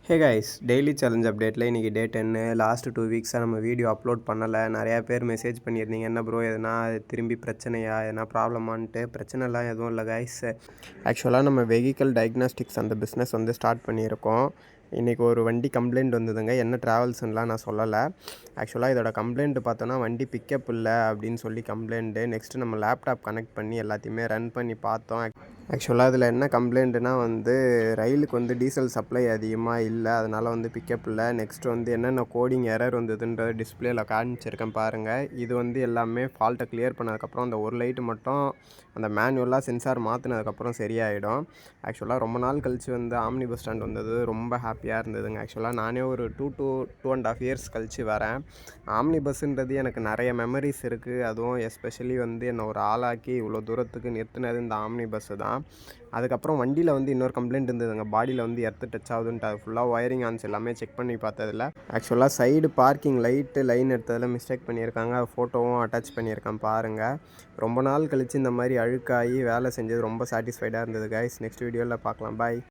Hey guys, daily challenge அப்டேட்டில் இன்றைக்கி டே 10. Last 2 வீக்ஸாக நம்ம வீடியோ அப்லோட் பண்ணலை. நிறையா பேர் மெசேஜ் பண்ணியிருந்தீங்க, என்ன ப்ரோ எதனா திரும்பி பிரச்சனையா, எதனா ப்ராப்ளமான்ட்டு. பிரச்சனைலாம் எதுவும் இல்லை கைஸ். ஆக்சுவலாக நம்ம வெஹிக்கல் டயக்னாஸ்டிக்ஸ் அந்த பிஸ்னஸ் வந்து ஸ்டார்ட் பண்ணியிருக்கோம். இன்றைக்கி ஒரு வண்டி கம்ப்ளைண்ட் வந்ததுங்க. என்ன ட்ராவல்ஸுன்னெலாம் நான் சொல்லலை. ஆக்சுவலாக இதோட கம்ப்ளைண்ட் பார்த்தோன்னா வண்டி பிக்கப் இல்லை அப்படின்னு சொல்லி கம்ப்ளைண்ட்டு. நெக்ஸ்ட்டு நம்ம லேப்டாப் கனெக்ட் பண்ணி எல்லாத்தையுமே ரன் பண்ணி பார்த்தோம். ஆக்சுவலாக இதில் என்ன கம்ப்ளைண்ட்டுனா வந்து ரயிலுக்கு வந்து டீசல் சப்ளை அதிகமாக இல்லை, அதனால் வந்து பிக்கப் இல்லை. நெக்ஸ்ட் வந்து என்னென்ன கோடிங் எரர் வந்ததுன்ற டிஸ்பிளேல காமிச்சிருக்கேன் பாருங்கள். இது வந்து எல்லாமே ஃபால்ட்டை கிளியர் பண்ணதுக்கப்புறம் அந்த ஒரு லைட்டு மட்டும் அந்த மேனுவலாக சென்சார் மாற்றினதுக்கப்புறம் சரியாயிடும். ஆக்சுவலாக ரொம்ப நாள் கழித்து வந்து ஆம்னி பஸ் ஸ்டாண்ட் வந்தது ரொம்ப ஹாப்பியாக இருந்ததுங்க. ஆக்சுவலாக நானே ஒரு 2.5 இயர்ஸ் கழித்து வரேன். ஆம்னி பஸ்ஸுன்றது எனக்கு நிறைய மெமரிஸ் இருக்குது. அதுவும் எஸ்பெஷலி வந்து என்னை ஒரு ஆளாக்கி இவ்வளோ தூரத்துக்கு நிறுத்தினது இந்த ஆம்னி பஸ்ஸு தான். அதுக்கப்புறம் வண்டியில் வந்து இன்னொரு கம்ப்ளைண்ட் இருந்ததுங்க. பாடியில் வந்து எர்த்து டச் ஆகுதுன்ட்டு அது ஃபுல்லாக ஒயரிங் ஆன்ஸ் எல்லாமே செக் பண்ணி பார்த்ததில்ல. ஆக்சுவலாக சைடு பார்க்கிங் லைட்டு லைன் எடுத்ததில் மிஸ்டேக் பண்ணியிருக்காங்க. அது ஃபோட்டோவும் அட்டாச் பண்ணியிருக்கேன் பாருங்கள். ரொம்ப நாள் கழித்து இந்த மாதிரி அழுக்காகி வேலை செஞ்சது ரொம்ப சாட்டிஸ்ஃபைடாக இருந்தது கைஸ். நெக்ஸ்ட் வீடியோவில் பார்க்கலாம். பாய்.